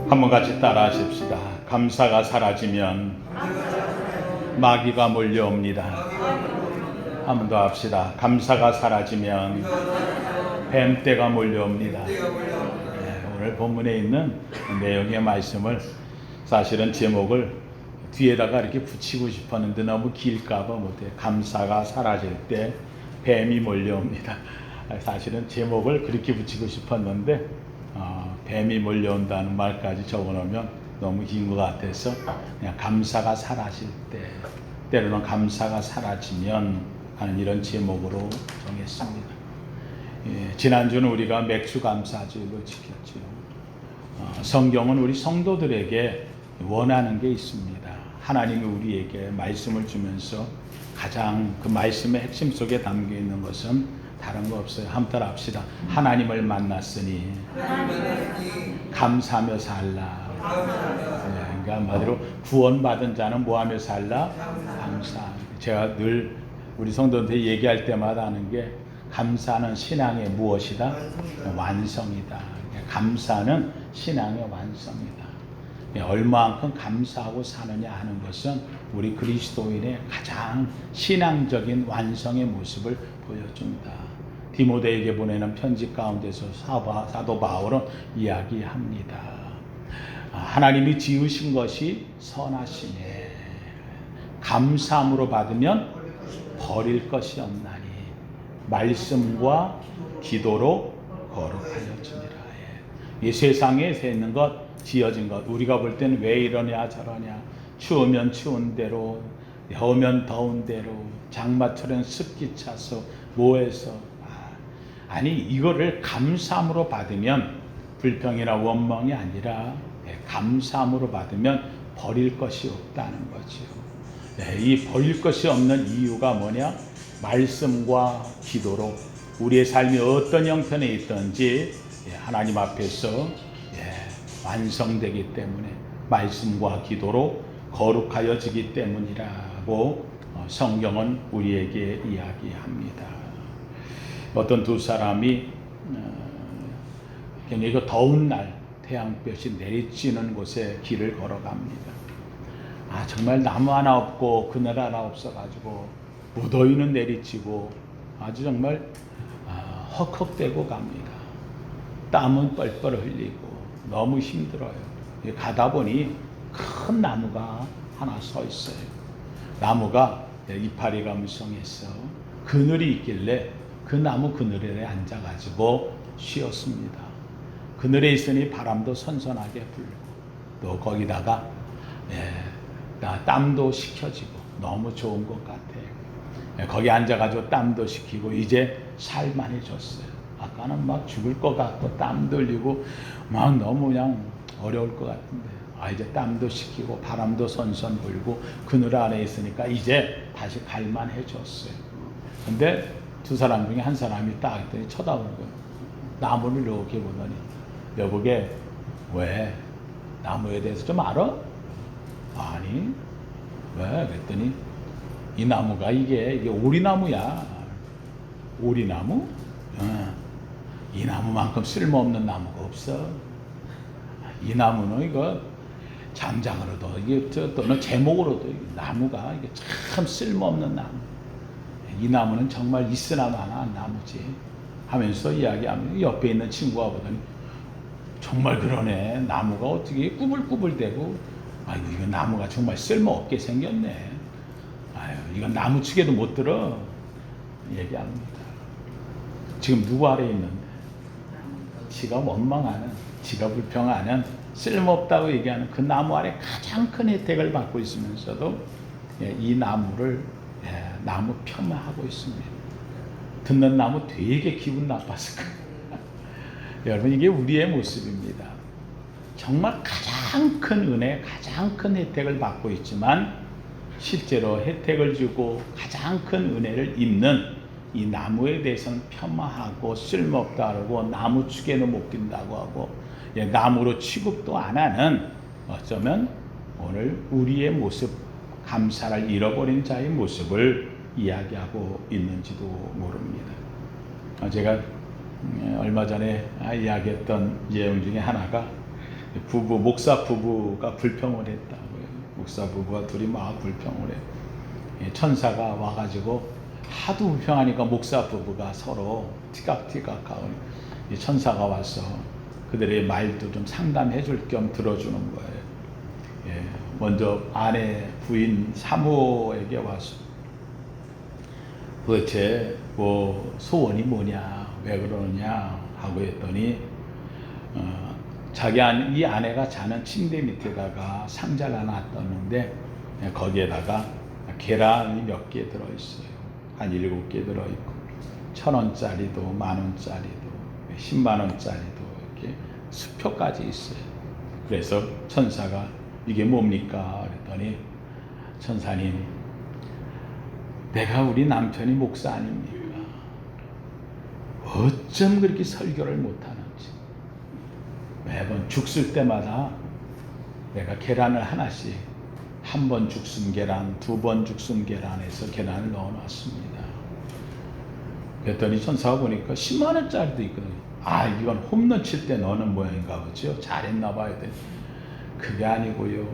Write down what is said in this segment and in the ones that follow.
한번 같이 따라 하십시다. 감사가 사라지면 마귀가 몰려옵니다. 한 번 더 합시다. 감사가 사라지면 뱀떼가 몰려옵니다. 오늘 본문에 있는 내용의 말씀을 사실은 제목을 뒤에다가 이렇게 붙이고 싶었는데 너무 길까봐 못해. 감사가 사라질 때 뱀이 몰려옵니다. 사실은 제목을 그렇게 붙이고 싶었는데 뱀이 몰려온다는 말까지 적어놓으면 너무 긴 것 같아서 그냥 감사가 사라질 때, 때로는 감사가 사라지면 하는 이런 제목으로 정했습니다. 지난주는 우리가 맥주 감사주일로 지켰죠. 성경은 우리 성도들에게 원하는 게 있습니다. 하나님이 우리에게 말씀을 주면서 가장 그 말씀의 핵심 속에 담겨 있는 것은 다른 거 없어요. 한번 따라 합시다. 하나님을 만났으니 감사하며 살라. 그러니까 한마디로 구원받은 자는 뭐하며 살라? 감사. 제가 늘 우리 성도한테 얘기할 때마다 하는 게 감사는 신앙의 무엇이다? 완성이다. 감사는 신앙의 완성이다. 얼마만큼 감사하고 사느냐 하는 것은 우리 그리스도인의 가장 신앙적인 완성의 모습을 보여준다. 디모데에게 보내는 편지 가운데서 사도 바울은 이야기합니다. 하나님이 지으신 것이 선하시네. 감사함으로 받으면 버릴 것이 없나니 말씀과 기도로 거룩하여지니라. 이 세상에 있는 것, 지어진 것, 우리가 볼 때는 왜 이러냐 저러냐, 추우면 추운 대로, 더우면 더운 대로, 장마철엔 습기 차서 뭐해서, 아니 이거를 감사함으로 받으면 불평이나 원망이 아니라 감사함으로 받으면 버릴 것이 없다는 거죠. 이 버릴 것이 없는 이유가 뭐냐? 말씀과 기도로 우리의 삶이 어떤 형편에 있든지 하나님 앞에서 완성되기 때문에 말씀과 기도로 거룩하여지기 때문이라고 성경은 우리에게 이야기합니다. 어떤 두 사람이 굉장히 더운 날 태양볕이 내리쬐는 곳에 길을 걸어갑니다. 정말 나무 하나 없고 그늘 하나 없어가지고 무더위는 내리쬐고 아주 정말 헉헉대고 갑니다. 땀은 뻘뻘 흘리고 너무 힘들어요. 가다 보니 큰 나무가 하나 서 있어요. 나무가 이파리가 무성해서 그늘이 있길래 그 나무 그늘에 앉아가지고 쉬었습니다. 그늘에 있으니 바람도 선선하게 불고 또 거기다가 땀도 식혀지고 너무 좋은 것 같아요. 거기 앉아가지고 땀도 식히고 이제 살만해졌어요. 아까는 막 죽을 것 같고 땀도 흘리고 막 너무 그냥 어려울 것 같은데 이제 땀도 식히고 바람도 선선 불고 그늘 안에 있으니까 이제 다시 갈만해졌어요. 근데 두 사람 중에 한 사람이 딱 했더니 쳐다보는 거예요. 나무를 이렇게 보더니 여보게 왜 나무에 대해서 좀 알아? 아니 왜? 그랬더니 이 나무가 이게 오리나무야. 오리나무? 이 나무만큼 쓸모없는 나무가 없어. 이 나무는 이거 장장으로도 이게 또는 제목으로도 나무가 이게 참 쓸모없는 나무. 이 나무는 정말 있으나 마나 나무지 하면서 이야기하면 옆에 있는 친구가 보더니 정말 그러네. 나무가 어떻게 꾸불꾸불대고 이거 나무가 정말 쓸모없게 생겼네. 이건 나무 축에도 못 들어. 얘기합니다. 지금 누구 아래 있는데 지가 원망하는, 지가 불평하는, 쓸모없다고 얘기하는 그 나무 아래 가장 큰 혜택을 받고 있으면서도 이 나무를 나무 폄하하고 있습니다. 듣는 나무 되게 기분 나빴을 거예요. 여러분 이게 우리의 모습입니다. 정말 가장 큰 은혜, 가장 큰 혜택을 받고 있지만 실제로 혜택을 주고 가장 큰 은혜를 입는 이 나무에 대해서는 폄하하고 쓸모없다고 나무 축에는 못 낀다고 하고 나무로 취급도 안 하는 어쩌면 오늘 우리의 모습, 감사를 잃어버린 자의 모습을 이야기하고 있는지도 모릅니다. 제가 얼마 전에 이야기했던 내용 중에 하나가 목사 부부가 불평을 했다고요. 목사 부부가 둘이 막 불평을 해. 천사가 와가지고 하도 불평하니까 목사 부부가 서로 티각티각하고 천사가 와서 그들의 말도 좀 상담해 줄 겸 들어주는 거예요. 먼저 아내 부인 사모에게 와서 도대체 뭐 소원이 뭐냐, 왜 그러느냐 하고 했더니 이 아내가 자는 침대 밑에다가 상자를 하나 놨는데 거기에다가 계란이 몇 개 들어있어요. 한 7개 들어있고 1,000원짜리도 10,000원짜리도 100,000원짜리도 이렇게 수표까지 있어요. 그래서 천사가 이게 뭡니까? 그랬더니 천사님, 내가 우리 남편이 목사 아닙니까? 어쩜 그렇게 설교를 못하는지. 매번 죽 쓸 때마다 내가 계란을 하나씩, 한 번 죽순 계란, 2번 죽순 계란에서 계란을 넣어놨습니다. 그랬더니 천사가 보니까 10만 원짜리도 있거든요. 아, 이건 홈런 칠 때 넣는 모양인가 보죠. 잘했나 봐야 돼. 그게 아니고요.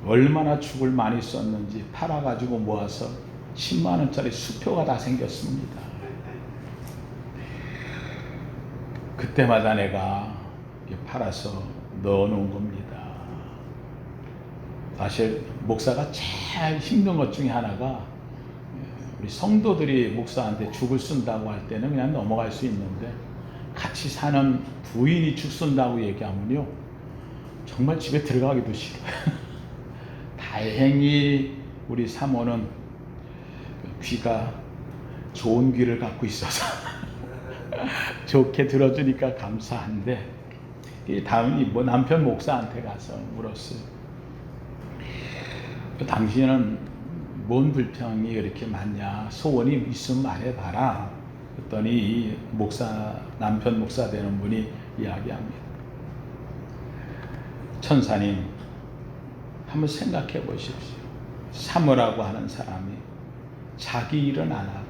얼마나 죽을 많이 썼는지 팔아가지고 모아서 10만 원짜리 수표가 다 생겼습니다. 그때마다 내가 팔아서 넣어놓은 겁니다. 사실 목사가 제일 힘든 것 중에 하나가 우리 성도들이 목사한테 죽을 쓴다고 할 때는 그냥 넘어갈 수 있는데 같이 사는 부인이 죽 쓴다고 얘기하면요 정말 집에 들어가기도 싫어요. 다행히 우리 사모는 귀가 좋은 귀를 갖고 있어서 좋게 들어주니까 감사한데 다음이 뭐 남편 목사한테 가서 물었어요. 당신은 뭔 불평이 이렇게 많냐? 소원이 있으면 말해봐라. 그랬더니 남편 목사 되는 분이 이야기합니다. 천사님, 한번 생각해 보십시오. 사모라고 하는 사람이 자기 일은 안 하고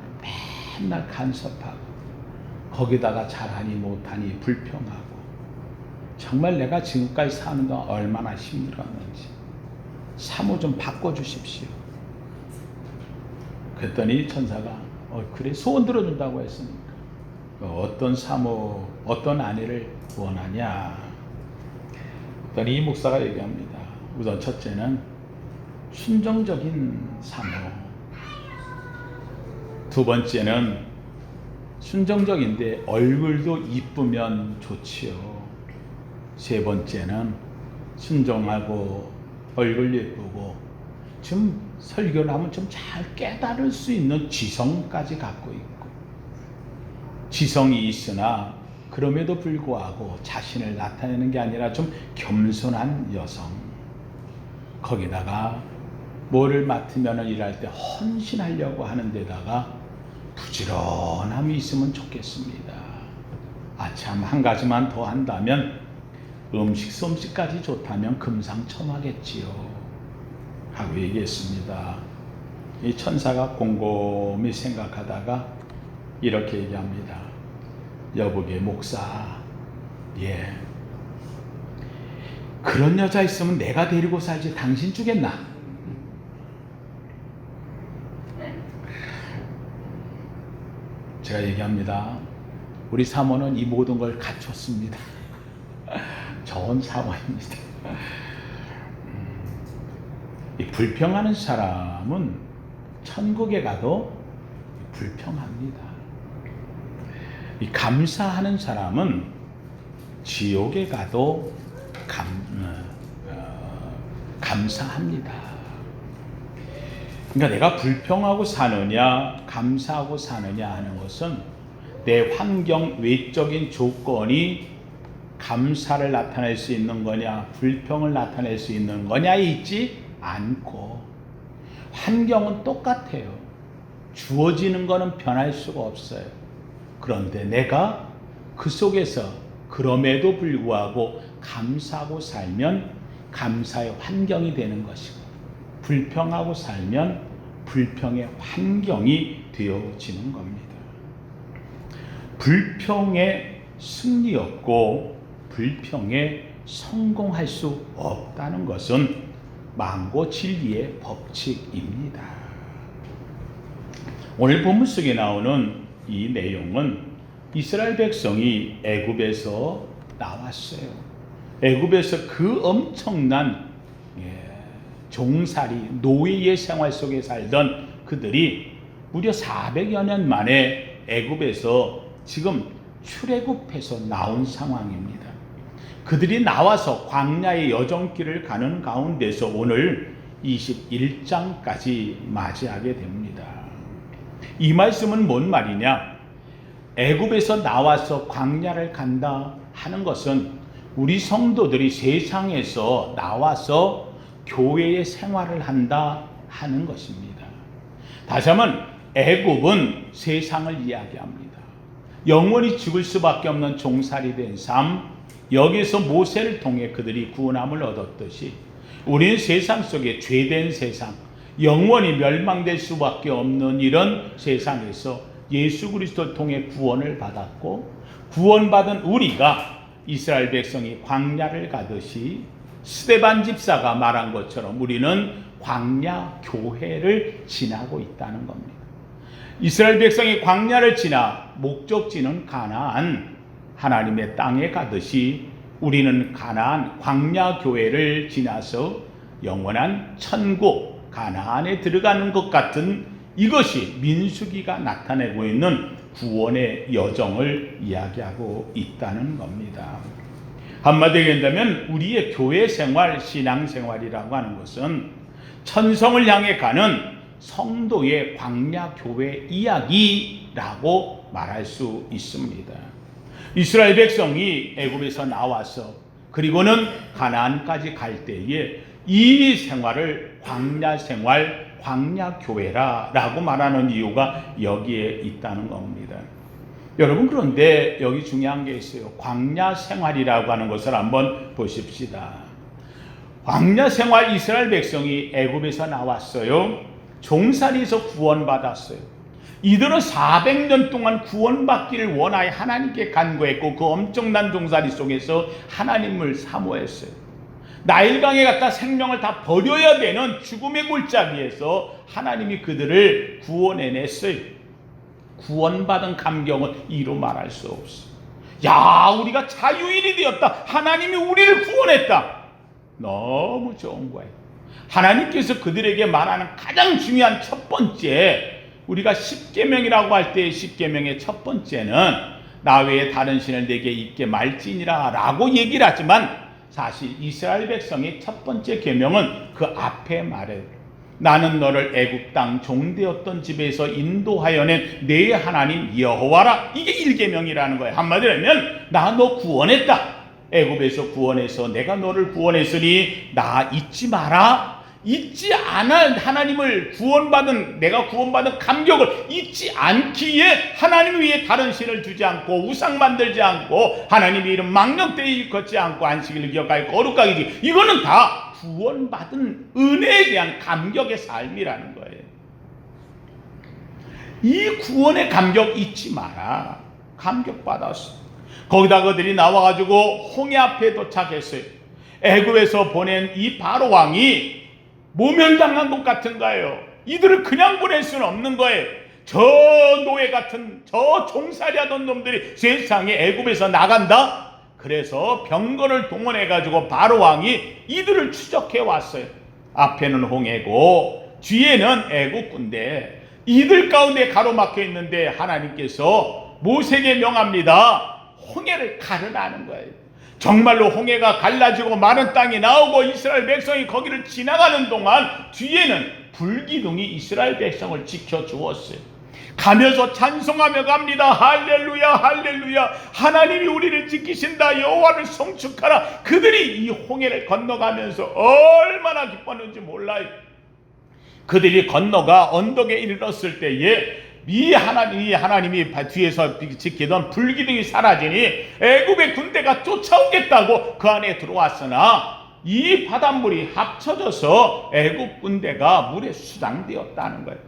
맨날 간섭하고 거기다가 잘하니 못하니 불평하고 정말 내가 지금까지 사는 동안 얼마나 힘들었는지 사모 좀 바꿔주십시오. 그랬더니 천사가 그래 소원 들어준다고 했으니까 어떤 사모, 어떤 아내를 원하냐. 그랬더니 이 목사가 얘기합니다. 우선 첫째는 순정적인 사모, 두 번째는 순정적인데 얼굴도 이쁘면 좋지요. 세 번째는 순정하고 얼굴 예쁘고 좀 설교를 하면 좀 잘 깨달을 수 있는 지성까지 갖고 있고, 지성이 있으나 그럼에도 불구하고 자신을 나타내는 게 아니라 좀 겸손한 여성, 거기다가 뭐를 맡으면 일할 때 헌신하려고 하는 데다가 부지런함이 있으면 좋겠습니다. 참 한 가지만 더 한다면 음식 솜씨까지 좋다면 금상첨화겠지요 하고 얘기했습니다. 이 천사가 곰곰이 생각하다가 이렇게 얘기합니다. 여보게 목사, 그런 여자 있으면 내가 데리고 살지 당신 주겠나? 제가 얘기합니다. 우리 사모는 이 모든 걸 갖췄습니다. 좋은 사모입니다. 이 불평하는 사람은 천국에 가도 불평합니다. 이 감사하는 사람은 지옥에 가도 감사합니다. 그러니까 내가 불평하고 사느냐 감사하고 사느냐 하는 것은 내 환경 외적인 조건이 감사를 나타낼 수 있는 거냐 불평을 나타낼 수 있는 거냐에 있지 않고, 환경은 똑같아요. 주어지는 거는 변할 수가 없어요. 그런데 내가 그 속에서 그럼에도 불구하고 감사하고 살면 감사의 환경이 되는 것이고, 불평하고 살면 불평의 환경이 되어지는 겁니다. 불평의 승리 없고 불평의 성공할 수 없다는 것은 만고 진리의 법칙입니다. 오늘 본문 속에 나오는 이 내용은 이스라엘 백성이 애굽에서 나왔어요. 애굽에서 그 엄청난 종살이 노예의 생활 속에 살던 그들이 무려 400여 년 만에 애굽에서 지금 출애굽해서 나온 상황입니다. 그들이 나와서 광야의 여정길을 가는 가운데서 오늘 21장까지 맞이하게 됩니다. 이 말씀은 뭔 말이냐? 애굽에서 나와서 광야를 간다 하는 것은 우리 성도들이 세상에서 나와서 교회의 생활을 한다 하는 것입니다. 다시 한번 애굽은 세상을 이야기합니다. 영원히 죽을 수밖에 없는 종살이 된 삶, 여기서 모세를 통해 그들이 구원함을 얻었듯이 우리는 세상 속에 죄된 세상, 영원히 멸망될 수밖에 없는 이런 세상에서 예수 그리스도를 통해 구원을 받았고, 구원받은 우리가 이스라엘 백성이 광야를 가듯이 스데반 집사가 말한 것처럼 우리는 광야 교회를 지나고 있다는 겁니다. 이스라엘 백성이 광야를 지나 목적지는 가나안, 하나님의 땅에 가듯이 우리는 가나안 광야 교회를 지나서 영원한 천국 가나안에 들어가는 것 같은, 이것이 민수기가 나타내고 있는 구원의 여정을 이야기하고 있다는 겁니다. 한마디로 한다면 우리의 교회 생활, 신앙 생활이라고 하는 것은 천성을 향해 가는 성도의 광야 교회 이야기라고 말할 수 있습니다. 이스라엘 백성이 애굽에서 나와서 그리고는 가나안까지 갈 때에 이 생활을 광야 생활, 광야 교회라고 말하는 이유가 여기에 있다는 겁니다. 여러분, 그런데 여기 중요한 게 있어요. 광야 생활이라고 하는 것을 한번 보십시다. 광야 생활, 이스라엘 백성이 애굽에서 나왔어요. 종살이에서 구원받았어요. 이들은 400년 동안 구원받기를 원하여 하나님께 간구했고 그 엄청난 종살이 속에서 하나님을 사모했어요. 나일강에 갔다 생명을 다 버려야 되는 죽음의 골짜기에서 하나님이 그들을 구원해냈어요. 구원받은 감격은 이루 말할 수 없어. 야, 우리가 자유인이 되었다. 하나님이 우리를 구원했다. 너무 좋은 거예요. 하나님께서 그들에게 말하는 가장 중요한 첫 번째, 우리가 십계명이라고 할 때 십계명의 첫 번째는 나 외에 다른 신을 내게 있게 말지니라 라고 얘기를 하지만, 사실 이스라엘 백성의 첫 번째 계명은 그 앞에 말해요. 나는 너를 애굽 땅 종되었던 집에서 인도하여 낸 내 하나님 여호와라. 이게 1계명이라는 거예요. 한마디로 하면 나 너 구원했다. 애굽에서 구원해서 내가 너를 구원했으니 나 잊지 마라. 잊지 않아. 하나님을 구원받은, 내가 구원받은 감격을 잊지 않기에 하나님 위에 다른 신을 두지 않고 우상 만들지 않고 하나님의 이름 망령되이 일컫지 않고 안식일을 기억하여 거룩하게 지키고, 이거는 다 구원받은 은혜에 대한 감격의 삶이라는 거예요. 이 구원의 감격 잊지 마라. 감격받았어. 거기다 그들이 나와가지고 홍해 앞에 도착했어요. 애굽에서 보낸 이 바로 왕이 모멸당한 것 같은가요? 이들을 그냥 보낼 수는 없는 거예요. 저 노예 같은, 저 종살이하던 놈들이 세상에 애굽에서 나간다? 그래서 병거를 동원해가지고 바로 왕이 이들을 추적해 왔어요. 앞에는 홍해고 뒤에는 애굽 군대, 이들 가운데 가로막혀 있는데 하나님께서 모세에게 명합니다. 홍해를 가르라는 거예요. 정말로 홍해가 갈라지고 마른 땅이 나오고 이스라엘 백성이 거기를 지나가는 동안 뒤에는 불기둥이 이스라엘 백성을 지켜주었어요. 가면서 찬송하며 갑니다. 할렐루야 할렐루야, 하나님이 우리를 지키신다. 여호와를 송축하라. 그들이 이 홍해를 건너가면서 얼마나 기뻤는지 몰라요. 그들이 건너가 언덕에 이르렀을 때에 이 하나님이 뒤에서 지키던 불기둥이 사라지니 애굽의 군대가 쫓아오겠다고 그 안에 들어왔으나 이 바닷물이 합쳐져서 애굽 군대가 물에 수장되었다는 거예요.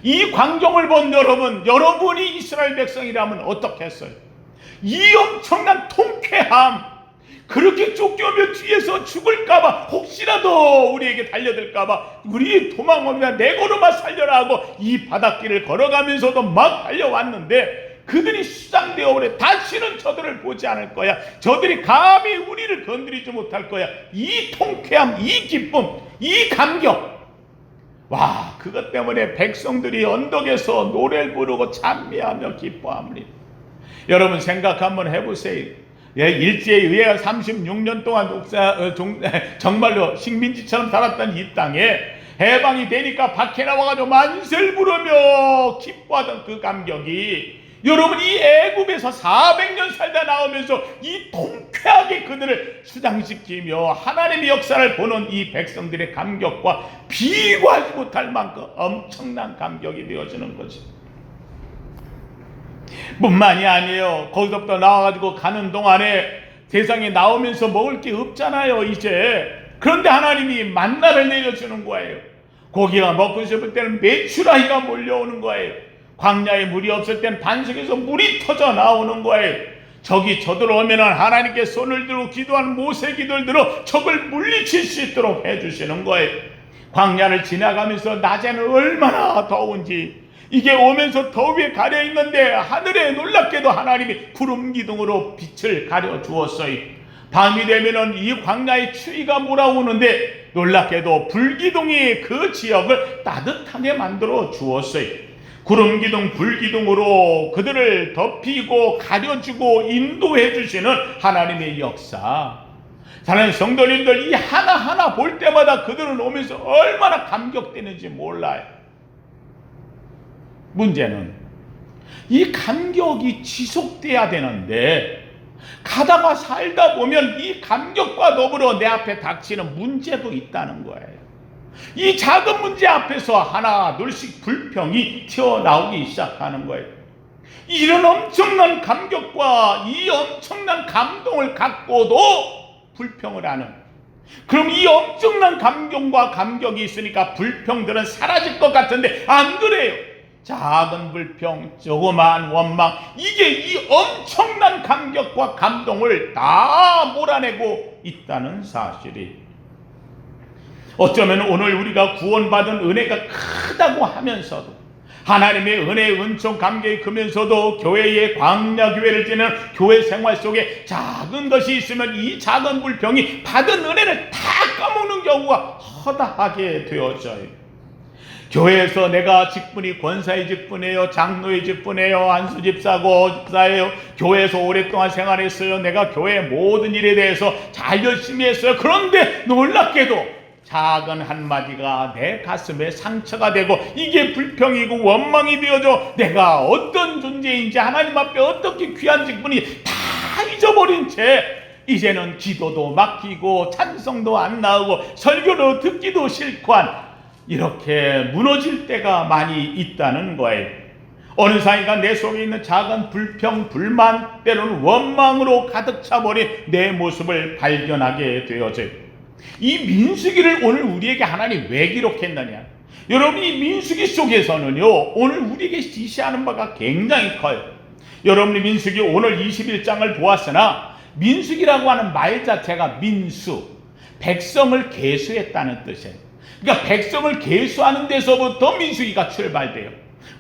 이 광경을 본 여러분이 이스라엘 백성이라면 어떻겠어요? 이 엄청난 통쾌함, 그렇게 쫓겨오면 뒤에서 죽을까봐, 혹시라도 우리에게 달려들까봐 우리 도망오면 내 걸음만 살려라 하고 이 바닷길을 걸어가면서도 막 달려왔는데, 그들이 수장되어 오래 다시는 저들을 보지 않을 거야. 저들이 감히 우리를 건드리지 못할 거야. 이 통쾌함, 이 기쁨, 이 감격, 와, 그것 때문에 백성들이 언덕에서 노래를 부르고 찬미하며 기뻐합니다. 여러분 생각 한번 해보세요. 일제에 의해 36년 동안 정말로 식민지처럼 살았던 이 땅에 해방이 되니까 밖에 나와가지고 만세를 부르며 기뻐하던 그 감격이, 여러분 이 애굽에서 400년 살다 나오면서 이 통쾌하게 그들을 수장시키며 하나님의 역사를 보는 이 백성들의 감격과 비교하지 못할 만큼 엄청난 감격이 되어지는 거죠. 뿐만이 아니에요. 거기서부터 나와가지고 가는 동안에 세상에 나오면서 먹을 게 없잖아요 이제. 그런데 하나님이 만나를 내려주는 거예요. 고기가 먹고 싶을 때는 메추라기가 몰려오는 거예요. 광야에 물이 없을 땐 반석에서 물이 터져 나오는 거예요. 적이 쳐들어오면 하나님께 손을 들고 기도하는 모세 기도를 들어 적을 물리칠 수 있도록 해주시는 거예요. 광야를 지나가면서 낮에는 얼마나 더운지, 이게 오면서 더위에 가려 있는데 하늘에 놀랍게도 하나님이 구름 기둥으로 빛을 가려 주었어요. 밤이 되면은 이 광야의 추위가 몰아오는데 놀랍게도 불기둥이 그 지역을 따뜻하게 만들어 주었어요. 구름기둥, 불기둥으로 그들을 덮이고 가려주고 인도해 주시는 하나님의 역사. 사랑하는 성도님들, 이 하나하나 볼 때마다 그들은 오면서 얼마나 감격되는지 몰라요. 문제는 이 감격이 지속돼야 되는데, 가다가 살다 보면 이 감격과 더불어 내 앞에 닥치는 문제도 있다는 거예요. 이 작은 문제 앞에서 하나 둘씩 불평이 튀어나오기 시작하는 거예요. 이런 엄청난 감격과 이 엄청난 감동을 갖고도 불평을 하는, 그럼 이 엄청난 감동과 감격이 있으니까 불평들은 사라질 것 같은데 안 그래요. 작은 불평, 조그마한 원망, 이게 이 엄청난 감격과 감동을 다 몰아내고 있다는 사실이, 어쩌면 오늘 우리가 구원받은 은혜가 크다고 하면서도, 하나님의 은혜의 은총 감격이 크면서도 교회의 광야교회를 지내는 교회 생활 속에 작은 것이 있으면 이 작은 불평이 받은 은혜를 다 까먹는 경우가 허다하게 되어져요. 교회에서 내가 직분이 권사의 직분이에요, 장로의 직분이에요, 안수집사고 집사예요, 교회에서 오랫동안 생활했어요, 내가 교회의 모든 일에 대해서 잘 열심히 했어요. 그런데 놀랍게도 작은 한마디가 내 가슴에 상처가 되고 이게 불평이고 원망이 되어져 내가 어떤 존재인지, 하나님 앞에 어떻게 귀한 직분이 다 잊어버린 채 이제는 기도도 막히고 찬송도 안 나오고 설교도 듣기도 싫고 한, 이렇게 무너질 때가 많이 있다는 거예요. 어느 사이가 내 속에 있는 작은 불평, 불만, 때로는 원망으로 가득 차버린 내 모습을 발견하게 되어져요. 이 민수기를 오늘 우리에게 하나님 왜 기록했느냐? 여러분, 이 민수기 속에서는요, 오늘 우리에게 지시하는 바가 굉장히 커요. 여러분이 민수기 오늘 21장을 보았으나, 민수기라고 하는 말 자체가 민수, 백성을 계수했다는 뜻이에요. 그러니까 백성을 계수하는 데서부터 민수기가 출발돼요.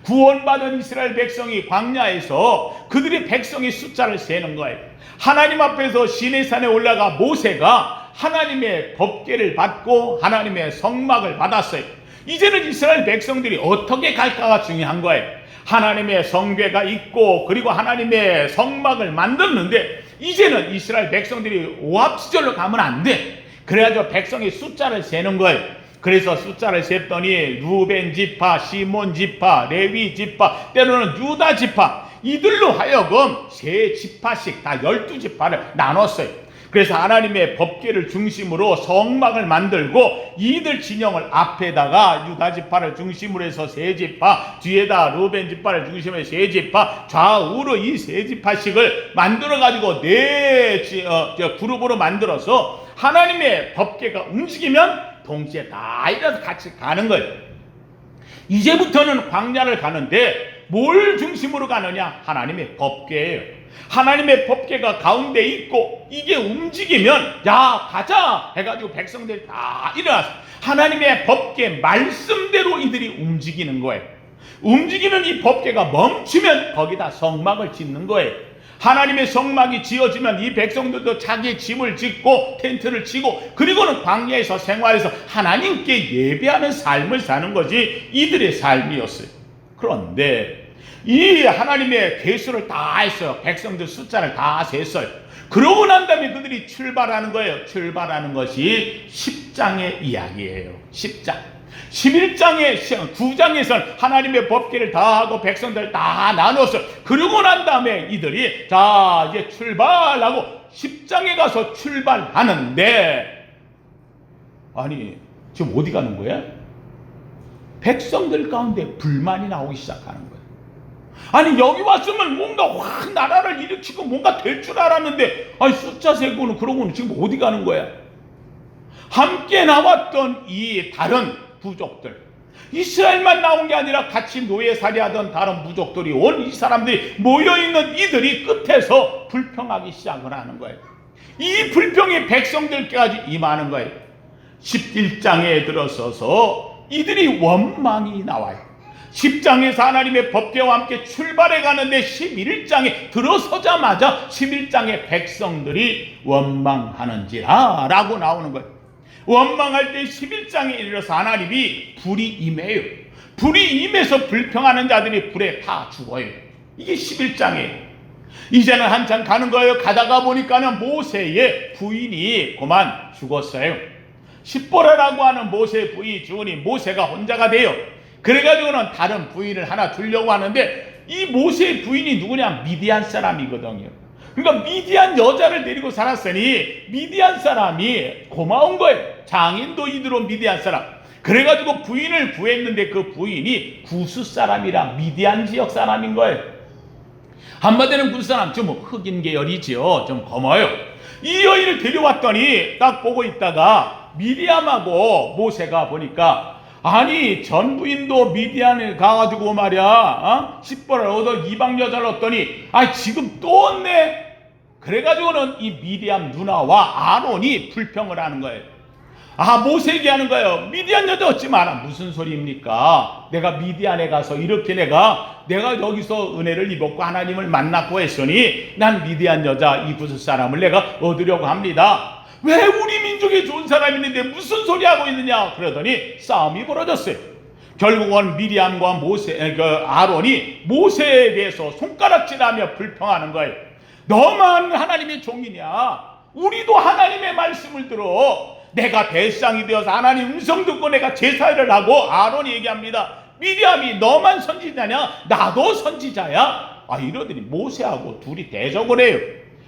구원받은 이스라엘 백성이 광야에서 그들의 백성의 숫자를 세는 거예요. 하나님 앞에서 시내산에 올라가 모세가 하나님의 법궤를 받고 하나님의 성막을 받았어요. 이제는 이스라엘 백성들이 어떻게 갈까가 중요한 거예요. 하나님의 성궤가 있고 그리고 하나님의 성막을 만들었는데, 이제는 이스라엘 백성들이 오합지졸로 가면 안 돼. 그래가지고 백성의 숫자를 세는 거예요. 그래서 숫자를 셌더니 루벤 지파, 시몬 지파, 레위 지파, 때로는 유다 지파, 이들로 하여금 세 지파씩 다 12지파를 나눴어요. 그래서 하나님의 법궤를 중심으로 성막을 만들고, 이들 진영을 앞에다가 유다 지파를 중심으로 해서 세 지파, 뒤에다 루벤 지파를 중심으로 해서 세 지파, 좌우로 이 세 지파씩을 만들어 가지고 네 그룹으로 만들어서 하나님의 법궤가 움직이면 동시에 다 일어서 같이 가는 거예요. 이제부터는 광야를 가는데 뭘 중심으로 가느냐? 하나님의 법궤예요. 하나님의 법궤가 가운데 있고 이게 움직이면 야 가자 해가지고 백성들이 다 일어나서 하나님의 법궤 말씀대로 이들이 움직이는 거예요. 움직이는 이 법궤가 멈추면 거기다 성막을 짓는 거예요. 하나님의 성막이 지어지면 이 백성들도 자기 집을 짓고 텐트를 치고 그리고는 광야에서 생활해서 하나님께 예배하는 삶을 사는 것이 이들의 삶이었어요. 그런데 이 하나님의 계수를 다 했어요. 백성들 숫자를 다 셌어요. 그러고 난 다음에 그들이 출발하는 거예요. 출발하는 것이 10장의 이야기예요. 10장. 11장의 9장에서는 하나님의 법궤를 다 하고 백성들 다 나눴어요. 그러고 난 다음에 이들이 자 이제 출발하고 10장에 가서 출발하는데 아니 지금 어디 가는 거야? 백성들 가운데 불만이 나오기 시작하는 거예요. 아니 여기 왔으면 뭔가 확 나라를 일으키고 뭔가 될 줄 알았는데 아니 숫자 세고는 그러고는 지금 어디 가는 거야? 함께 나왔던 이 다른 부족들, 이스라엘만 나온 게 아니라 같이 노예살이하던 다른 부족들이 온 이 사람들이 모여있는 이들이 끝에서 불평하기 시작을 하는 거예요. 이 불평이 백성들까지 임하는 거예요. 11장에 들어서서 이들이 원망이 나와요. 10장에서 하나님의 법궤와 함께 출발해 가는데 11장에 들어서자마자 11장의 백성들이 원망하는지라 라고 나오는 거예요. 원망할 때 11장에 이르러서 하나님이 불이 임해요. 불이 임해서 불평하는 자들이 불에 다 죽어요. 이게 11장이에요. 이제는 한참 가는 거예요. 가다가 보니까는 모세의 부인이 그만 죽었어요. 십보라라고 하는 모세의 부인이 죽으니 모세가 혼자가 돼요. 그래가지고는 다른 부인을 하나 두려고 하는데 이 모세의 부인이 누구냐? 미디안 사람이거든요. 그러니까 미디안 여자를 데리고 살았으니 미디안 사람이 고마운 거예요. 장인도 이들로 미디안 사람. 그래가지고 부인을 구했는데 그 부인이 구스 사람이라 미디안 지역 사람인 거예요. 한마디는 구스 사람 좀 흑인 계열이지요. 좀 검어요. 이 여인을 데려왔더니 딱 보고 있다가 미디안하고 모세가 보니까 아니 전 부인도 미디안에 가가지고 말이야 십보를 얻어 이방 여자를 얻더니 지금 또 얻네. 그래가지고는 이 미디안 누나와 아론이 불평을 하는 거예요. 모세에게 하는 거예요. 미디안 여자 얻지 마라. 무슨 소리입니까? 내가 미디안에 가서 이렇게 내가 여기서 은혜를 입었고 하나님을 만났고 했으니 난 미디안 여자 이 구스 사람을 내가 얻으려고 합니다. 왜 우리 민족에 좋은 사람이 있는데 무슨 소리 하고 있느냐? 그러더니 싸움이 벌어졌어요. 결국은 미리암과 아론이 모세에 대해서 손가락질하며 불평하는 거예요. 너만 하나님의 종이냐? 우리도 하나님의 말씀을 들어. 내가 대상이 되어서 하나님 음성 듣고 내가 제사를 하고 아론이 얘기합니다. 미리암이 너만 선지자냐? 나도 선지자야. 이러더니 모세하고 둘이 대적을 해요.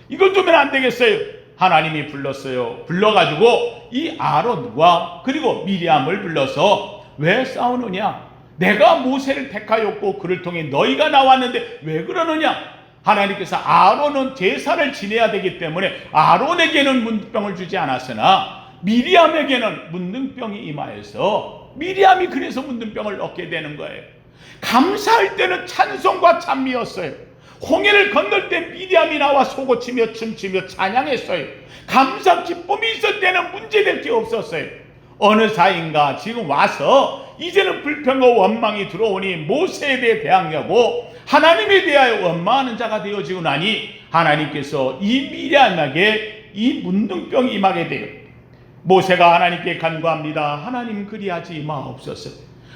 이건 좀 안 되겠어요. 하나님이 불렀어요. 불러가지고 이 아론과 그리고 미리암을 불러서 왜 싸우느냐? 내가 모세를 택하였고 그를 통해 너희가 나왔는데 왜 그러느냐? 하나님께서 아론은 제사를 지내야 되기 때문에 아론에게는 문둥병을 주지 않았으나 미리암에게는 문둥병이 임하여서 미리암이 그래서 문둥병을 얻게 되는 거예요. 감사할 때는 찬송과 찬미였어요. 홍해를 건널 때 미디암이 나와 소고치며 춤추며 찬양했어요. 감사 기쁨이 있을 때는 문제될 게 없었어요. 어느 사이인가 지금 와서 이제는 불평과 원망이 들어오니 모세에 대해 대항하고 하나님에 대하여 원망하는 자가 되어지고 나니 하나님께서 이 미디암에게 이 문둥병이 임하게 돼요. 모세가 하나님께 간구합니다. 하나님 그리하지 마옵소서.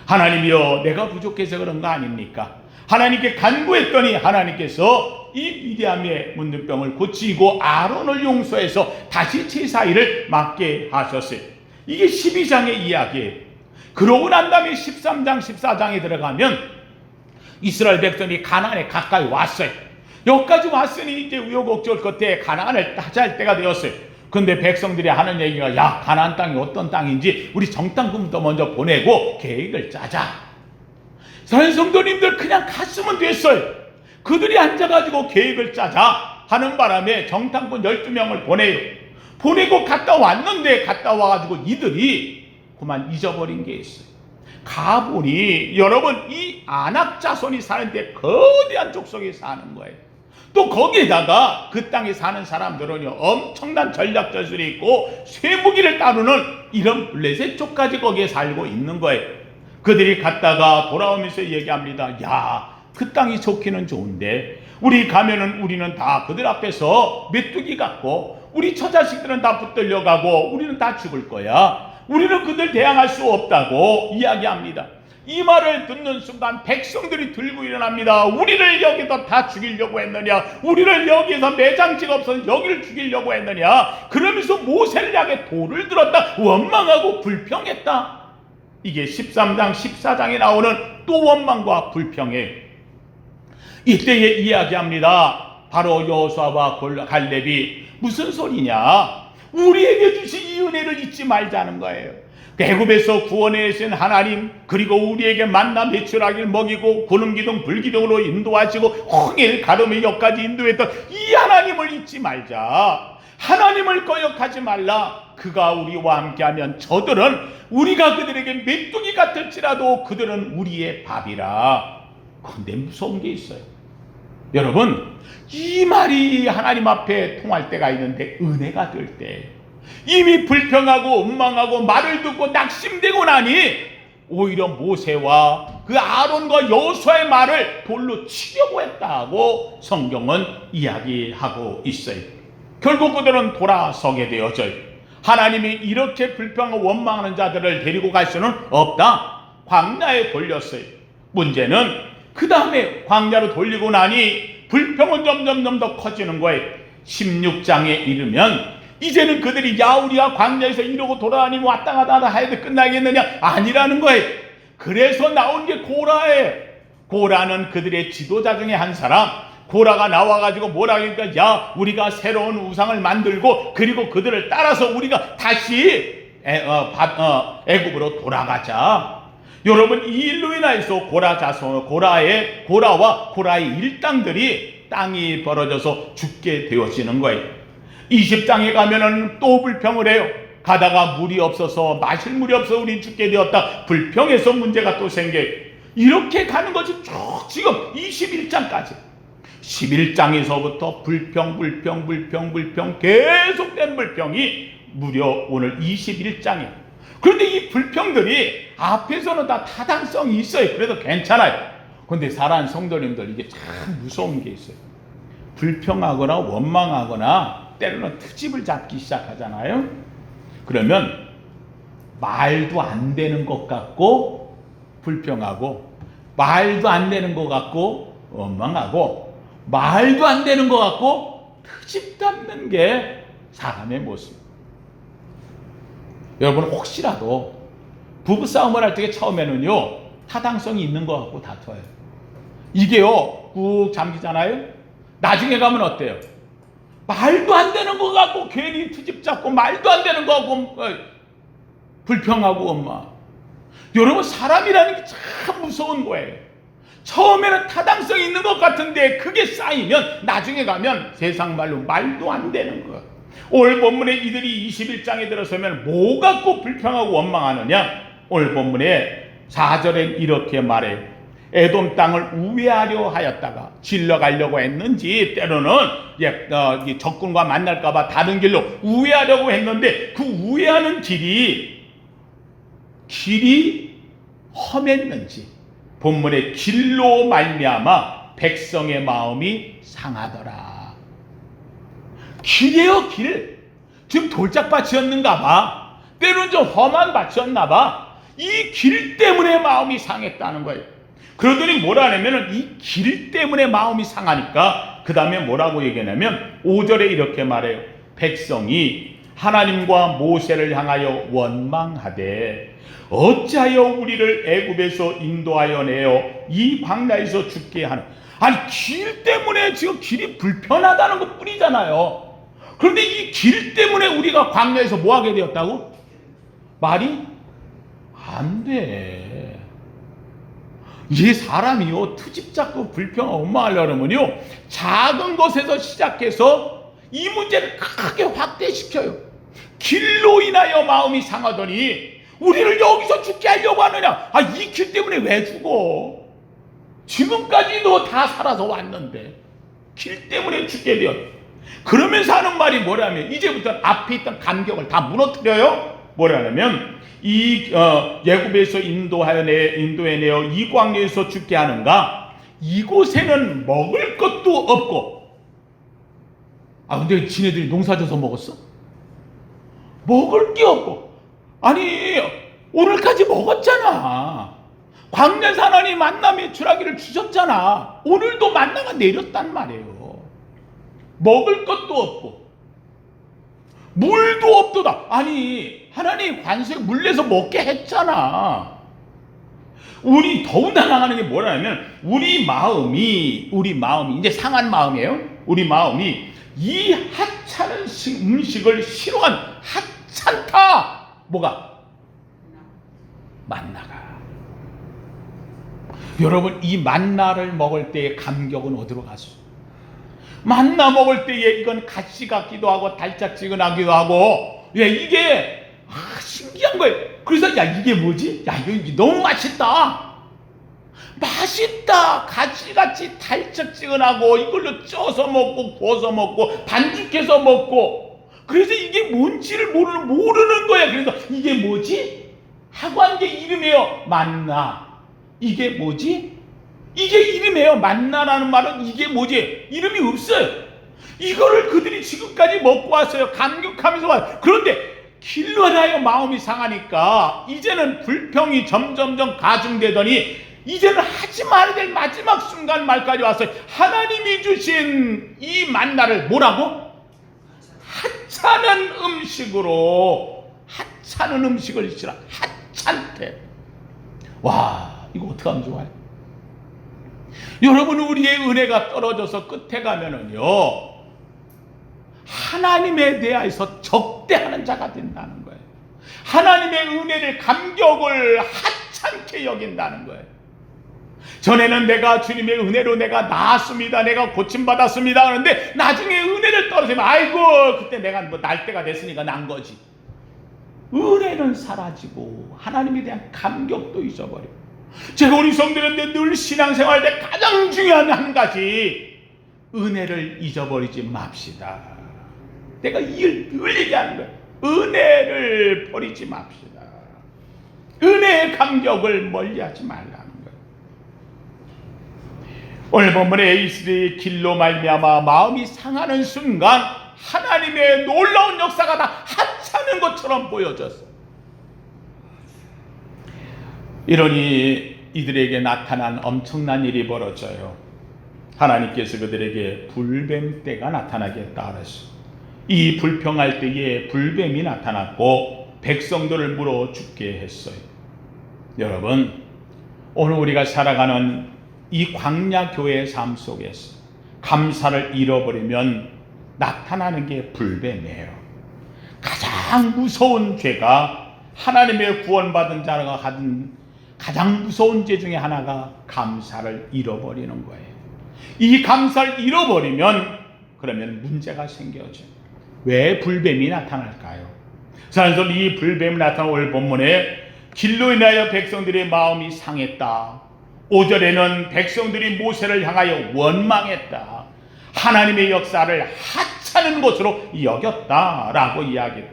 하나님이여 내가 부족해서 그런 거 아닙니까? 하나님께 간구했더니 하나님께서 이 미디암의 문둥병을 고치고 아론을 용서해서 다시 제사일을 맡게 하셨어요. 이게 12장의 이야기예요. 그러고 난 다음에 13장 14장에 들어가면 이스라엘 백성이 가나안에 가까이 왔어요. 여기까지 왔으니 이제 우여곡절 끝에 가나안을 차지할 때가 되었어요. 근데 백성들이 하는 얘기가 야 가나안 땅이 어떤 땅인지 우리 정탐꾼부터 먼저 보내고 계획을 짜자. 성도님들 그냥 갔으면 됐어요. 그들이 앉아가지고 계획을 짜자 하는 바람에 정탐꾼 12명을 보내요. 보내고 갔다 왔는데 갔다 와가지고 이들이 그만 잊어버린 게 있어요. 가보니 여러분 이 아낙 자손이 사는데 거대한 족속에 사는 거예요. 또 거기에다가 그 땅에 사는 사람들은 엄청난 전략 전술이 있고 쇠무기를 다루는 이런 블레셋 족까지 거기에 살고 있는 거예요. 그들이 갔다가 돌아오면서 얘기합니다. 야, 그 땅이 좋기는 좋은데 우리 가면은 우리는 다 그들 앞에서 메뚜기 같고 우리 처자식들은 다 붙들려 가고 우리는 다 죽을 거야. 우리는 그들 대항할 수 없다고 이야기합니다. 이 말을 듣는 순간 백성들이 들고 일어납니다. 우리를 여기서 다 죽이려고 했느냐? 우리를 여기서 매장지가 없어서 여기를 죽이려고 했느냐? 그러면서 모세를 향해 돌을 들었다. 원망하고 불평했다. 이게 13장 14장에 나오는 또 원망과 불평이에요. 이때에 이야기합니다. 바로 여호수아와 갈렙이 무슨 소리냐? 우리에게 주신 이 은혜를 잊지 말자는 거예요. 애굽에서 구원해 주신 하나님, 그리고 우리에게 만나 메추라기를 먹이고 구름기둥 불기둥으로 인도하시고 홍해를 가르며 여기까지 인도했던 이 하나님을 잊지 말자. 하나님을 거역하지 말라. 그가 우리와 함께하면 저들은 우리가 그들에게 메뚜기 같을지라도 그들은 우리의 밥이라. 근데 무서운 게 있어요. 여러분, 이 말이 하나님 앞에 통할 때가 있는데 은혜가 될 때, 이미 불평하고 원망하고 말을 듣고 낙심되고 나니 오히려 모세와 그 아론과 여호수아의 말을 돌로 치려고 했다고 성경은 이야기하고 있어요. 결국 그들은 돌아서게 되어져요. 하나님이 이렇게 불평하고 원망하는 자들을 데리고 갈 수는 없다. 광야에 돌렸어요. 문제는 그 다음에 광야로 돌리고 나니 불평은 점점 더 커지는 거예요. 16장에 이르면 이제는 그들이 야, 우리가 광야에서 이러고 돌아다니고 왔다 갔다 해도 끝나겠느냐? 아니라는 거예요. 그래서 나온 게 고라예요. 고라는 그들의 지도자 중에 한 사람. 고라가 나와가지고 뭐라 하니까, 야, 우리가 새로운 우상을 만들고 그리고 그들을 따라서 우리가 다시 애굽으로 돌아가자. 여러분, 이 일로 인해서 고라와 고라의 일당들이 땅이 벌어져서 죽게 되어지는 거예요. 20장에 가면은 또 불평을 해요. 가다가 물이 없어서, 마실 물이 없어서 우리 죽게 되었다. 불평해서 문제가 또 생겨요. 이렇게 가는 것이 쭉 지금 21장까지. 11장에서부터 불평 계속된 불평이 무려 오늘 21장이에요. 그런데 이 불평들이 앞에서는 다 타당성이 있어요. 그래도 괜찮아요. 그런데 사랑하는 성도님들, 이게 참 무서운 게 있어요. 불평하거나 원망하거나 때로는 트집을 잡기 시작하잖아요. 그러면 말도 안 되는 것 같고 불평하고, 말도 안 되는 것 같고 원망하고, 말도 안 되는 것 같고 트집 잡는 게 사람의 모습. 여러분, 혹시라도 부부싸움을 할 때 처음에는요 타당성이 있는 것 같고 다퉈요. 이게요 꾹 잠기잖아요. 나중에 가면 어때요? 말도 안 되는 것 같고 괜히 트집 잡고, 말도 안 되는 것 같고 불평하고 원망. 여러분, 사람이라는 게 참 무서운 거예요. 처음에는 타당성이 있는 것 같은데 그게 쌓이면 나중에 가면 세상 말로 말도 안 되는 거. 오늘 본문에 이들이 21장에 들어서면 뭐 갖고 불평하고 원망하느냐? 오늘 본문에 4절에 이렇게 말해요. 에돔 땅을 우회하려 하였다가 질러가려고 했는지, 때로는 적군과 만날까봐 다른 길로 우회하려고 했는데 그 우회하는 길이 험했는지, 본문의 길로 말미암아 백성의 마음이 상하더라. 길이에요, 길. 지금 돌짝밭이었는가 봐. 때로는 좀 험한 밭이었나 봐. 이 길 때문에 마음이 상했다는 거예요. 그러더니 뭐라 하냐면 이 길 때문에 마음이 상하니까 그 다음에 뭐라고 얘기하냐면 5절에 이렇게 말해요. 백성이 하나님과 모세를 향하여 원망하되 어찌하여 우리를 애굽에서 인도하여 내어 이 광야에서 죽게 하는. 아니, 길 때문에 지금 길이 불편하다는 것 뿐이잖아요. 그런데 이 길 때문에 우리가 광야에서 뭐 하게 되었다고? 말이 안 돼. 이 사람이요 트집 잡고 불평하고 원망하려면요 작은 것에서 시작해서 이 문제를 크게 확대시켜요. 길로 인하여 마음이 상하더니 우리를 여기서 죽게 하려고 하느냐? 아, 이 길 때문에 왜 죽어? 지금까지도 다 살아서 왔는데. 길 때문에 죽게 되었다. 그러면서 하는 말이 뭐라면 이제부터 앞에 있던 감격을 다 무너뜨려요. 뭐라냐면 이 예굽에서 인도에 내어 이 광야에서 죽게 하는가? 이곳에는 먹을 것도 없고. 근데 지네들이 농사져서 먹었어? 먹을 게 없고. 아니 오늘까지 먹었잖아. 광야에서 하나님 만나 매출하기를 주셨잖아. 오늘도 만나가 내렸단 말이에요. 먹을 것도 없고 물도 없도다. 아니 하나님 관세 물 내서 먹게 했잖아. 우리 더군다나 나가는 게 뭐라면 우리 마음이 이제 상한 마음이에요. 우리 마음이 이 하찮은 음식을 싫어한 하찮다. 뭐가? 만나가. 여러분 이 만나를 먹을 때의 감격은 어디로 갔어? 만나 먹을 때에 이건 가시 같기도 하고 달짝지근하기도 하고 이게 신기한 거예요. 그래서 이게 뭐지? 이거 너무 맛있다. 맛있다. 가시같이 달짝지근하고 이걸로 쪄서 먹고 구워서 먹고 반죽해서 먹고 그래서 이게 뭔지를 모르는 거야. 그래서 이게 뭐지? 하고 한 게 이름이에요. 만나. 이게 뭐지? 이게 이름이에요. 만나라는 말은 이게 뭐지? 이름이 없어요. 이거를 그들이 지금까지 먹고 왔어요. 감격하면서 왔어요. 그런데 길러나요 마음이 상하니까 이제는 불평이 점점점 가중되더니 이제는 하지 말아야 될 마지막 순간 말까지 왔어요. 하나님이 주신 이 만나를 뭐라고? 하찮은 음식을 싫어. 하찮대. 와 이거 어떻게 하면 좋아요? 여러분 우리의 은혜가 떨어져서 끝에 가면은요 하나님에 대해서 적대하는 자가 된다는 거예요. 하나님의 은혜를 감격을 하찮게 여긴다는 거예요. 전에는 내가 주님의 은혜로 내가 나았습니다. 내가 고침받았습니다. 그런데 나중에 은혜를 떨어지면 아이고 그때 내가 날 때가 됐으니까 난 거지. 은혜는 사라지고 하나님에 대한 감격도 잊어버리고 제가 우리 성도들한테 늘 신앙생활 때 가장 중요한 한 가지 은혜를 잊어버리지 맙시다. 내가 늘 얘기하는 거예요. 은혜를 버리지 맙시다. 은혜의 감격을 멀리하지 말라는 거예요. 오늘 본문에 이스라엘의 길로 말미암아 마음이 상하는 순간 하나님의 놀라운 역사가 다 하찮은 것처럼 보여졌어요. 이러니 이들에게 나타난 엄청난 일이 벌어져요. 하나님께서 그들에게 불뱀 때가 나타나겠다 그랬어요. 이 불평할 때에 불뱀이 나타났고 백성들을 물어 죽게 했어요. 여러분 오늘 우리가 살아가는 이 광야 교회의 삶 속에서 감사를 잃어버리면 나타나는 게 불뱀이에요. 가장 무서운 죄가 하나님의 구원받은 자가 가진 가장 무서운 죄 중에 하나가 감사를 잃어버리는 거예요. 이 감사를 잃어버리면 그러면 문제가 생겨져요. 왜 불뱀이 나타날까요? 그래서 이 불뱀이 나타난 오늘 본문에 길로 인하여 백성들의 마음이 상했다. 5절에는 백성들이 모세를 향하여 원망했다. 하나님의 역사를 하찮은 것으로 여겼다라고 이야기해요.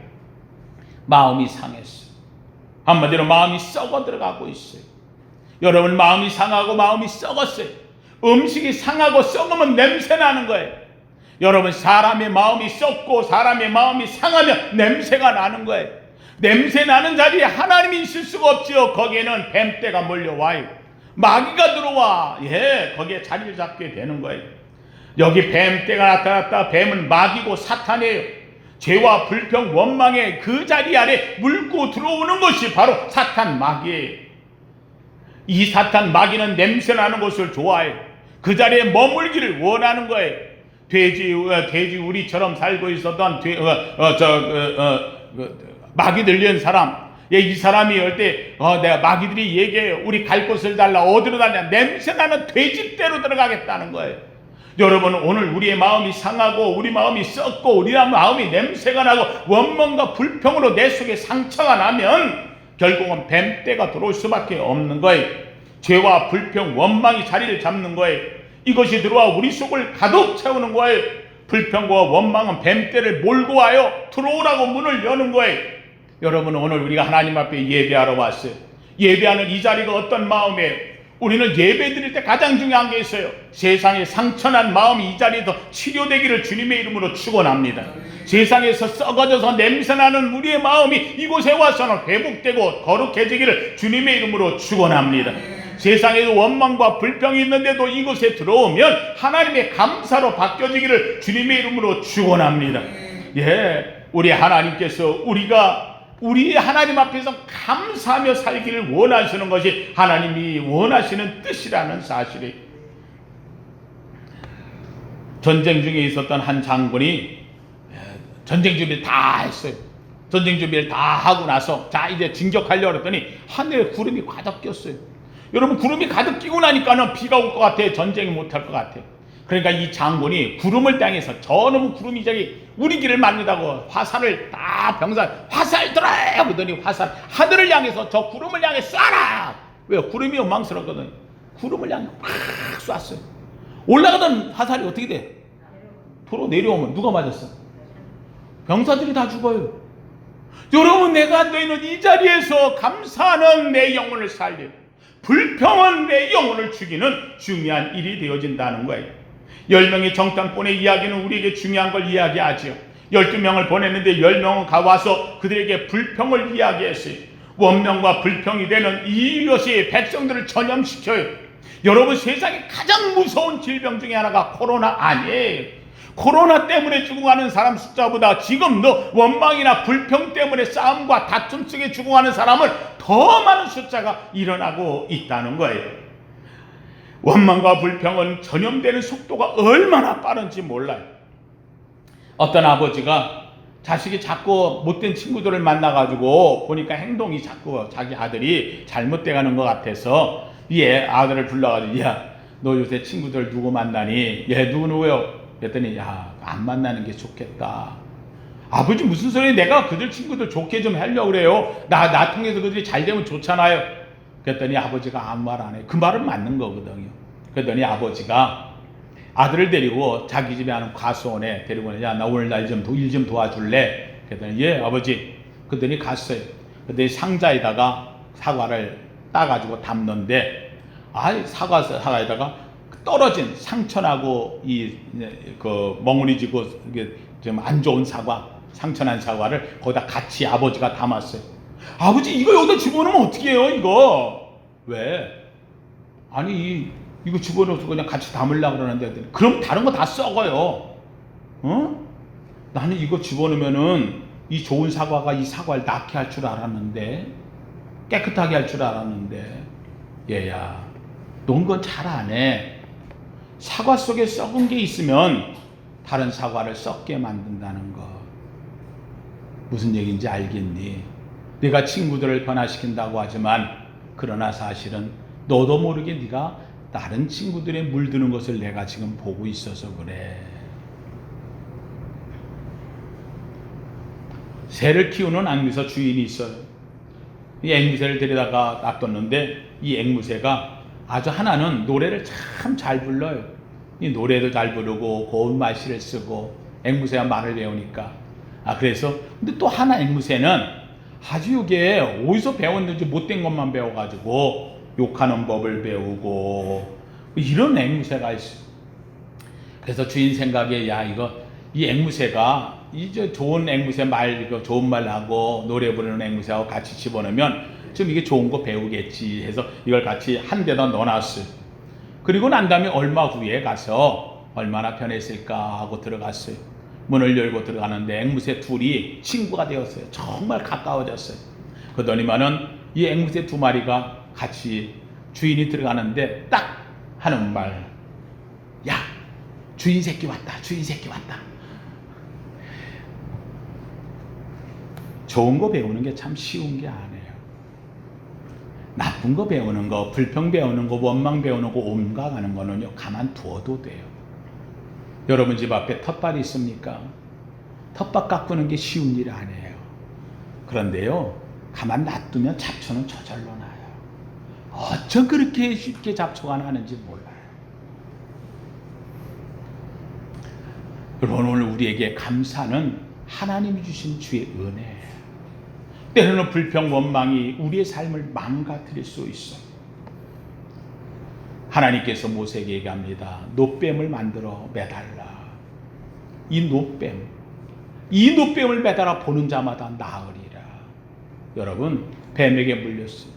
마음이 상했어요. 한마디로 마음이 썩어 들어가고 있어요. 여러분 마음이 상하고 마음이 썩었어요. 음식이 상하고 썩으면 냄새 나는 거예요. 여러분 사람의 마음이 썩고 사람의 마음이 상하면 냄새가 나는 거예요. 냄새 나는 자리에 하나님이 있을 수가 없지요. 거기에는 뱀떼가 몰려와요. 마귀가 들어와 거기에 자리를 잡게 되는 거예요. 여기 뱀떼가 나타났다. 뱀은 마귀고 사탄이에요. 죄와 불평 원망의 그 자리 아래 물고 들어오는 것이 바로 사탄 마귀예요. 이 사탄 마귀는 냄새나는 것을 좋아해요. 그 자리에 머물기를 원하는 거예요. 돼지 우리처럼 살고 있었던 마귀 들린 사람, 이 사람이 할 때 내가 마귀들이 얘기해요. 우리 갈 곳을 달라. 어디로 달냐? 냄새나는 돼지떼로 들어가겠다는 거예요. 여러분 오늘 우리의 마음이 상하고 우리 마음이 썩고 우리 마음이 냄새가 나고 원망과 불평으로 내 속에 상처가 나면 결국은 뱀떼가 들어올 수밖에 없는 거예요. 죄와 불평 원망이 자리를 잡는 거예요. 이것이 들어와 우리 속을 가득 채우는 거예요. 불평과 원망은 뱀떼를 몰고 와요. 들어오라고 문을 여는 거예요. 여러분, 오늘 우리가 하나님 앞에 예배하러 왔어요. 예배하는 이 자리가 어떤 마음이에요? 우리는 예배 드릴 때 가장 중요한 게 있어요. 세상에 상처난 마음이 이 자리에서 치료되기를 주님의 이름으로 축원합니다. 세상에서 썩어져서 냄새나는 우리의 마음이 이곳에 와서는 회복되고 거룩해지기를 주님의 이름으로 축원합니다. 세상에도 원망과 불평이 있는데도 이곳에 들어오면 하나님의 감사로 바뀌어지기를 주님의 이름으로 축원합니다. 예, 우리 하나님께서 우리 하나님 앞에서 감사하며 살기를 원하시는 것이 하나님이 원하시는 뜻이라는 사실이. 전쟁 중에 있었던 한 장군이 전쟁 준비를 다 했어요. 전쟁 준비를 다 하고 나서 자 이제 진격하려고 했더니 하늘에 구름이 가득 꼈어요. 여러분, 구름이 가득 끼고 나니까는 비가 올 것 같아. 전쟁이 못할 것 같아. 그러니까 이 장군이 구름을 향해서 저놈 구름이 저기 우리 길을 막는다고 화살을 다 병살 화살 들어 그러더니 화살 하늘을 향해서 저 구름을 향해 쏴라. 왜요? 구름이 원망스럽거든. 구름을 향해 확 쐈어요. 올라가던 화살이 어떻게 돼? 도로 내려오면 누가 맞았어? 병사들이 다 죽어요. 여러분, 내가 앉아있는 이 자리에서 감사하는 내 영혼을 살리고 불평은 내 영혼을 죽이는 중요한 일이 되어진다는 거예요. 10명의 정탐꾼의 이야기는 우리에게 중요한 걸 이야기하지요. 12명을 보냈는데 10명은 가와서 그들에게 불평을 이야기했어요. 원명과 불평이 되는 이것이 백성들을 전염시켜요. 여러분, 세상에 가장 무서운 질병 중에 하나가 코로나 아니에요. 코로나 때문에 죽어가는 사람 숫자보다 지금도 원망이나 불평 때문에 싸움과 다툼 속에 죽어가는 사람은 더 많은 숫자가 일어나고 있다는 거예요. 원망과 불평은 전염되는 속도가 얼마나 빠른지 몰라요. 어떤 아버지가 자식이 자꾸 못된 친구들을 만나가지고 보니까 행동이 자꾸 자기 아들이 잘못돼가는 것 같아서 얘 아들을 불러가지고 야, 너 요새 친구들 누구 만나니? 얘 누구요? 그랬더니 야, 안 만나는 게 좋겠다. 아버지 무슨 소리예요? 내가 그들 친구들 좋게 좀 하려고 그래요. 나 통해서 그들이 잘 되면 좋잖아요. 그랬더니 아버지가 아무 말 안 해요. 그 말은 맞는 거거든요. 그랬더니 아버지가 아들을 데리고 자기 집에 하는 과수원에 데리고 야, 나 오늘 일 좀 도와줄래? 그랬더니 예 아버지. 그랬더니 갔어요. 그랬더니 상자에다가 사과를 따가지고 담는데 사과에다가 떨어진 상처나고 그 멍울이지고 좀 안 좋은 사과, 상처난 사과를 거기다 같이 아버지가 담았어요. 아버지 이거 여기다 집어넣으면 어떻게 해요? 이거 왜? 아니 이거 집어넣어서 그냥 같이 담으려고 그러는데 그럼 다른 거 다 썩어요. 어? 나는 이거 집어넣으면은 이 좋은 사과가 이 사과를 낫게 할 줄 알았는데, 깨끗하게 할 줄 알았는데, 얘야 넌 건 잘 안 해. 사과 속에 썩은 게 있으면 다른 사과를 썩게 만든다는 거. 무슨 얘기인지 알겠니? 네가 친구들을 변화시킨다고 하지만 그러나 사실은 너도 모르게 네가 다른 친구들의 물드는 것을 내가 지금 보고 있어서 그래. 새를 키우는 앵무새 주인이 있어요. 이 앵무새를 데려다가 놔뒀는데 이 앵무새가 아주 하나는 노래를 참 잘 불러요. 이 노래도 잘 부르고 고운 말씨를 쓰고 앵무새가 말을 배우니까. 그래서 근데 또 하나 앵무새는 아주 이게 어디서 배웠는지 못된 것만 배워가지고 욕하는 법을 배우고 이런 앵무새가 있어요. 그래서 주인 생각에 이 앵무새가 이제 좋은 앵무새 좋은 말하고 노래 부르는 앵무새하고 같이 집어넣으면 좀 이게 좋은 거 배우겠지 해서 이걸 같이 한 대다 넣어놨어요. 그리고 난 다음에 얼마 후에 가서 얼마나 변했을까 하고 들어갔어요. 문을 열고 들어가는데 앵무새 둘이 친구가 되었어요. 정말 가까워졌어요. 그러더니만은 이 앵무새 두 마리가 같이 주인이 들어가는데 딱 하는 말, 야 주인 새끼 왔다, 주인 새끼 왔다. 좋은 거 배우는 게 참 쉬운 게 아니에요. 나쁜 거 배우는 거, 불평 배우는 거, 원망 배우는 거 옮겨가는 거는요 가만 두어도 돼요. 여러분 집 앞에 텃밭이 있습니까? 텃밭 가꾸는 게 쉬운 일이 아니에요. 그런데요 가만 놔두면 잡초는 저절로 나요. 어쩜 그렇게 쉽게 잡초가 나는지 몰라요. 여러분, 오늘 우리에게 감사는 하나님이 주신 주의 은혜. 때로는 불평, 원망이 우리의 삶을 망가뜨릴 수 있어요. 하나님께서 모세에게 얘기합니다. 놋뱀을 만들어 매달라. 이 놋뱀을 매달아 보는 자마다 나으리라. 여러분, 뱀에게 물렸어요.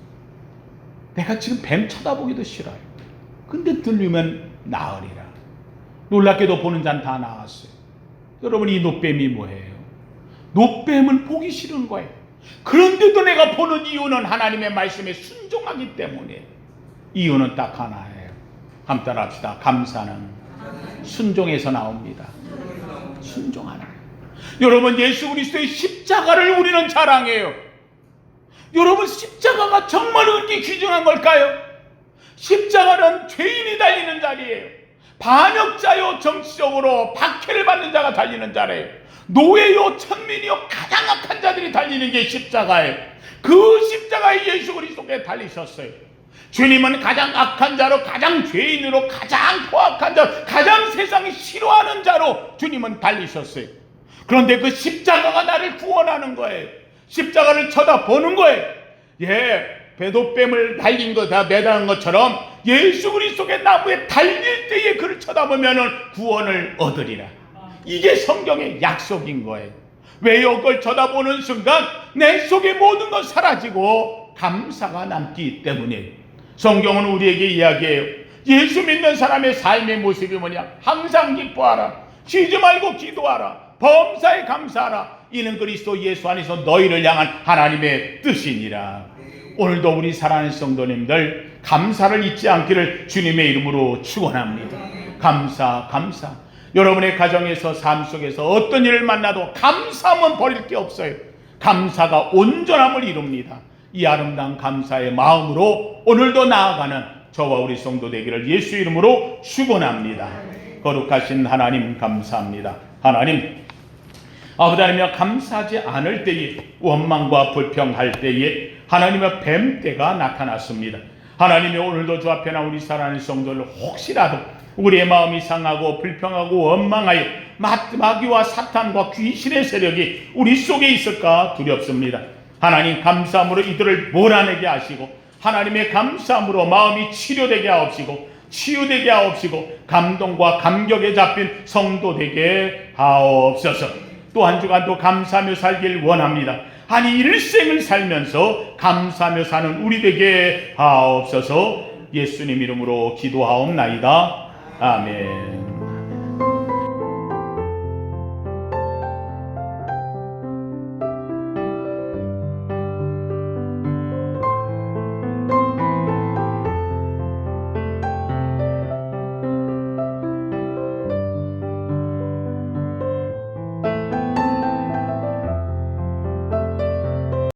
내가 지금 뱀 쳐다보기도 싫어요. 근데 들리면 나으리라. 놀랍게도 보는 자는 다 나았어요. 여러분, 이 놋뱀이 뭐예요? 놋뱀은 보기 싫은 거예요. 그런데도 내가 보는 이유는 하나님의 말씀에 순종하기 때문에. 이유는 딱 하나예요. 함께 따라합시다. 감사는 순종에서 나옵니다. 순종하는 거예요. 여러분, 예수 그리스도의 십자가를 우리는 자랑해요. 여러분, 십자가가 정말 그렇게 귀중한 걸까요? 십자가는 죄인이 달리는 자리예요. 반역자요, 정치적으로 박해를 받는 자가 달리는 자리예요. 노예요, 천민이요, 가장 악한 자들이 달리는 게 십자가예요. 그 십자가에 예수 그리스도께 달리셨어요. 주님은 가장 악한 자로, 가장 죄인으로, 가장 포악한 자로, 가장 세상이 싫어하는 자로 주님은 달리셨어요. 그런데 그 십자가가 나를 구원하는 거예요. 십자가를 쳐다보는 거예요. 배도뱀을 달린 거다 매달은 것처럼 예수 그리스도의 나무에 달릴 때에 그를 쳐다보면 구원을 얻으리라. 이게 성경의 약속인 거예요. 왜요? 그걸 쳐다보는 순간 내 속의 모든 것 사라지고 감사가 남기 때문에. 성경은 우리에게 이야기해요. 예수 믿는 사람의 삶의 모습이 뭐냐? 항상 기뻐하라. 쉬지 말고 기도하라. 범사에 감사하라. 이는 그리스도 예수 안에서 너희를 향한 하나님의 뜻이니라. 오늘도 우리 사랑하는 성도님들, 감사를 잊지 않기를 주님의 이름으로 축원합니다. 감사. 여러분의 가정에서, 삶 속에서 어떤 일을 만나도 감사하면 버릴 게 없어요. 감사가 온전함을 이룹니다. 이 아름다운 감사의 마음으로 오늘도 나아가는 저와 우리 성도 되기를 예수 이름으로 축원합니다. 거룩하신 하나님, 감사합니다. 하나님, 아버지 하나님, 감사하지 않을 때에, 원망과 불평할 때에 하나님의 뱀때가 나타났습니다. 하나님이 오늘도 주 앞에 나온 우리 사랑하는 성도들, 혹시라도 우리의 마음이 상하고 불평하고 원망하여 마귀와 사탄과 귀신의 세력이 우리 속에 있을까 두렵습니다. 하나님, 감사함으로 이들을 몰아내게 하시고, 하나님의 감사함으로 마음이 치료되게 하옵시고, 치유되게 하옵시고, 감동과 감격에 잡힌 성도 되게 하옵소서. 또 한 주간도 감사하며 살길 원합니다. 아니, 일생을 살면서 감사하며 사는 우리 되게 하옵소서. 예수님 이름으로 기도하옵나이다. 아멘.